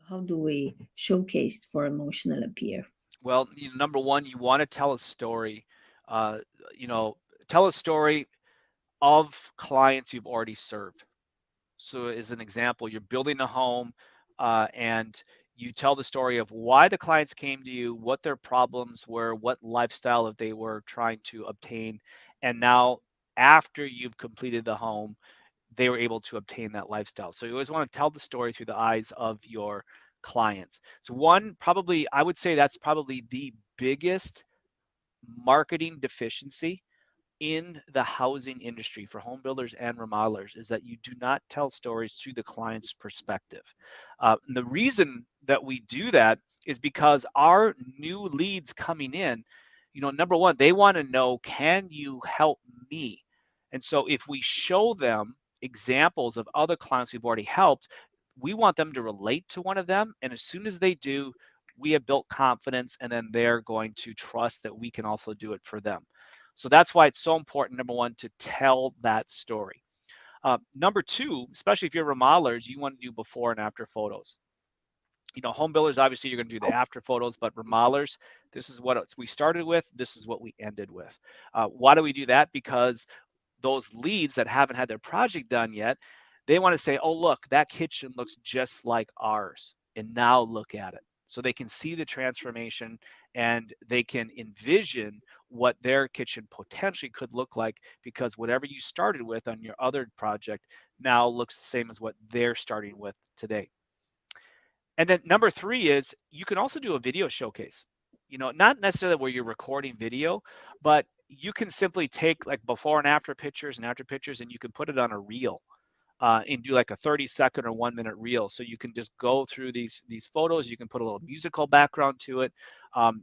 how do we showcase for emotional appeal? Well, number one, you want to tell a story. Uh, you know, tell a story of clients you've already served. So, as an example, you're building a home, and you tell the story of why the clients came to you, what their problems were, what lifestyle that they were trying to obtain, and now after you've completed the home, they were able to obtain that lifestyle. So you always want to tell the story through the eyes of your clients. So one, probably, I would say that's probably the biggest marketing deficiency in the housing industry for home builders and remodelers is that you do not tell stories through the client's perspective. And the reason that we do that is because our new leads coming in, number one, they want to know, can you help me? And so if we show them examples of other clients we've already helped, we want them to relate to one of them. And as soon as they do, we have built confidence, and then they're going to trust that we can also do it for them. So that's why it's so important, number one, to tell that story. Number two, especially if you're remodelers, you want to do before and after photos. Home builders, obviously, you're going to do the after photos, but remodelers, this is what we started with. This is what we ended with. Why do we do that? Because those leads that haven't had their project done yet, they want to say, oh, look, that kitchen looks just like ours. And now look at it. So they can see the transformation and they can envision what their kitchen potentially could look like, because whatever you started with on your other project now looks the same as what they're starting with today. And then number three is you can also do a video showcase. Not necessarily where you're recording video, but you can simply take like before and after pictures and after pictures, and you can put it on a reel, and do like a 30-second or 1 minute reel. So you can just go through these photos. You can put a little musical background to it.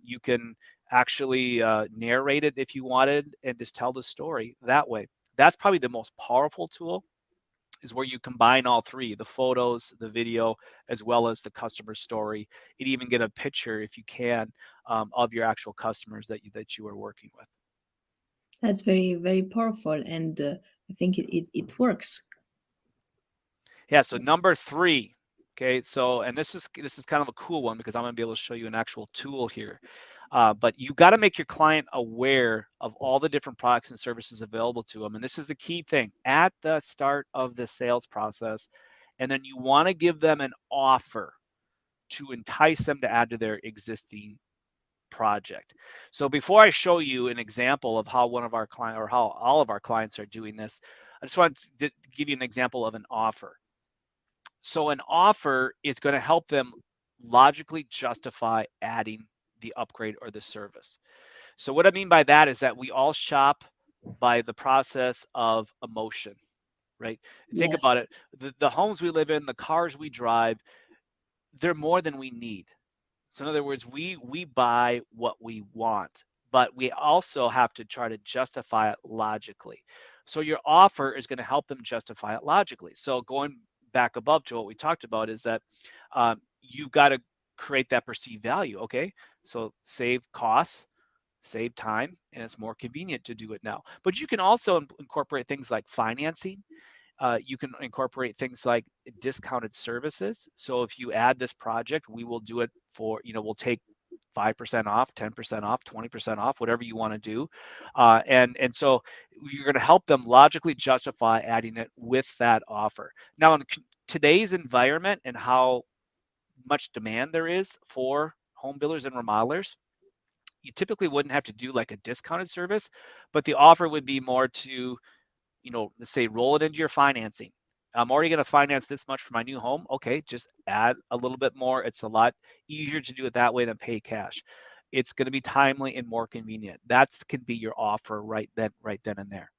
You can actually narrate it if you wanted, and just tell the story that way. That's probably the most powerful tool, is where you combine all three: the photos, the video, as well as the customer story, and even get a picture if you can, of your actual customers that you are working with. That's very, very powerful, and I think it works. Yeah, so number three. Okay, so and this is kind of a cool one, because I'm going to be able to show you an actual tool here. But you got to make your client aware of all the different products and services available to them. And this is the key thing at the start of the sales process. And then you want to give them an offer to entice them to add to their existing project. So before I show you an example of how one of our clients, or how all of our clients are doing this, I just want to give you an example of an offer. So an offer is going to help them logically justify adding the upgrade or the service. So what I mean by that is that we all shop by the process of emotion, right? Think Yes. about it. The homes we live in, the cars we drive, they're more than we need. So in other words, we buy what we want, but we also have to try to justify it logically. So your offer is going to help them justify it logically. So going back above to what we talked about is that, you've got to create that perceived value. Okay, so save costs, save time, and it's more convenient to do it now. But you can also incorporate things like financing. You can incorporate things like discounted services. So if you add this project, we will do it for, we'll take 5% off, 10% off, 20% off, whatever you want to do. And so you're going to help them logically justify adding it with that offer. Now, in today's environment and how much demand there is for home builders and remodelers, you typically wouldn't have to do like a discounted service, but the offer would be more to, let's say, roll it into your financing. I'm already going to finance this much for my new home. Okay, just add a little bit more. It's a lot easier to do it that way than pay cash. It's going to be timely and more convenient. That can be your offer right then and there.